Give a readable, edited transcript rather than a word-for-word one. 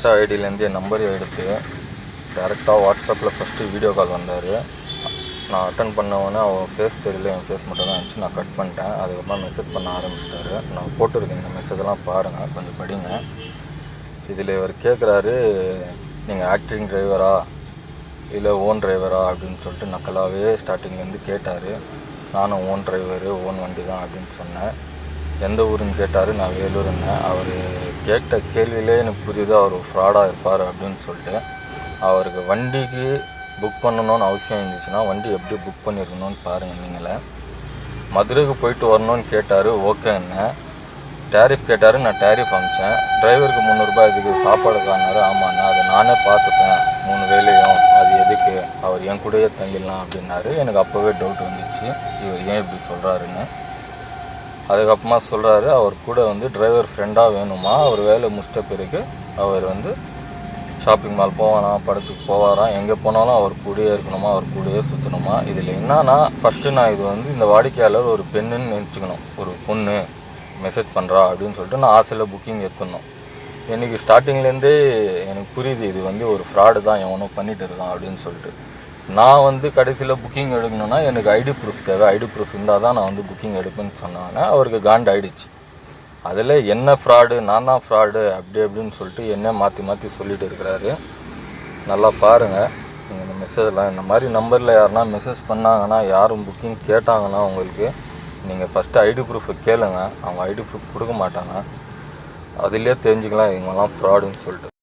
Insta ஐடியிலேருந்து என் நம்பரை எடுத்து டேரெக்டாக வாட்ஸ்அப்பில் ஃபஸ்ட்டு வீடியோ கால் வந்தார். நான் அட்டன் பண்ணவொடனே அவன் ஃபேஸ் தெரியல, என் ஃபேஸ் மட்டும் தான் இருந்துச்சு. நான் கட் பண்ணிட்டேன். அதுக்கப்புறம் மெசேஜ் பண்ண ஆரம்பிச்சிட்டாரு. நான் போட்டிருக்கேன் இந்த மெசேஜெல்லாம் பாருங்கள், கொஞ்சம் படிங்க. இதில் இவர் கேட்குறாரு, நீங்கள் ஆக்டிங் டிரைவரா இல்லை ஓன் டிரைவரா அப்படின்னு சொல்லிட்டு நக்கலாகவே ஸ்டார்டிங்லேருந்து கேட்டார். நானும் ஓன் டிரைவரு, ஓன் வண்டி தான் அப்படின்னு சொன்னேன். எந்த ஊருன்னு கேட்டார். நான் வேலூருன்னேன். அவர் கேட்ட கேள்வியிலே எனக்கு புரியுது அவர் ஃப்ராடாக இருப்பார் அப்படின்னு சொல்லிட்டு. அவருக்கு வண்டிக்கு புக் பண்ணணும்னு அவசியம் இருந்துச்சுன்னா வண்டி எப்படி புக் பண்ணியிருக்கணும்னு பாருங்கள் நீங்களே. மதுரைக்கு போயிட்டு வரணும்னு கேட்டார். ஓகேன்னு டேரிஃப் கேட்டார். நான் டேரிஃப் அனுப்பிச்சேன். டிரைவருக்கு 300 ரூபாய் இதுக்கு சாப்பாடு காணாரு. ஆமாண்ணா, அதை நானே பார்த்துப்பேன் 3 வேலையும், அது எதுக்கு, அவர் என் கூடயே தங்கிடலாம் அப்படின்னாரு. எனக்கு அப்போவே டவுட் வந்துச்சு, இவர் ஏன் இப்படி சொல்கிறாருன்னு. அதுக்கப்புறமா சொல்கிறாரு, அவர் கூட டிரைவர் ஃப்ரெண்டாக வேணுமா, அவர் வேலை முடிச்சிட்ட பிறகு அவர் ஷாப்பிங் மால் போவாராம், படத்துக்கு போவாராம், எங்கே போனாலும் அவர் கூடயே இருக்கணுமா, அவர் கூடயே சுற்றணுமா. இதில் என்னன்னா, ஃபஸ்ட்டு நான் இது இந்த வாடிக்கையாளர் ஒரு பெண்ணுன்னு நினச்சிக்கணும். ஒரு பொண்ணு மெசேஜ் பண்ணுறா அப்படின்னு சொல்லிட்டு நான் ஆசையில் புக்கிங் எடுத்துடணும். எனக்கு ஸ்டார்டிங்லேருந்தே எனக்கு புரியுது இது ஒரு ஃப்ராடு தான், எவனோ பண்ணிகிட்டு இருக்கான் அப்படின்னு சொல்லிட்டு. நான் கடைசியில் புக்கிங் எடுக்கணுன்னா எனக்கு ஐடி ப்ரூஃப் தேவை. ஐடி ப்ரூஃப் இருந்தால் தான் நான் புக்கிங் எடுப்பேன்னு சொன்னாங்க. அவருக்கு காண்ட் ஆகிடுச்சு. அதில் என்ன ஃப்ராடு, நான் தான் ஃப்ராடு அப்படி அப்படின்னு சொல்லிட்டு என்ன மாற்றி மாற்றி சொல்லிட்டு இருக்கிறாரு. நல்லா பாருங்கள் நீங்கள் இந்த மெசேஜெலாம். இந்த மாதிரி நம்பரில் யாருன்னா மெசேஜ் பண்ணாங்கன்னா, யாரும் புக்கிங் கேட்டாங்கன்னா உங்களுக்கு நீங்கள் ஃபஸ்ட்டு ஐடி ப்ரூஃபை கேளுங்க. அவங்க ஐடி ப்ரூஃப் கொடுக்க மாட்டாங்க. அதிலே தெரிஞ்சுக்கலாம் இவங்கெல்லாம் ஃப்ராடுன்னு சொல்லிட்டு.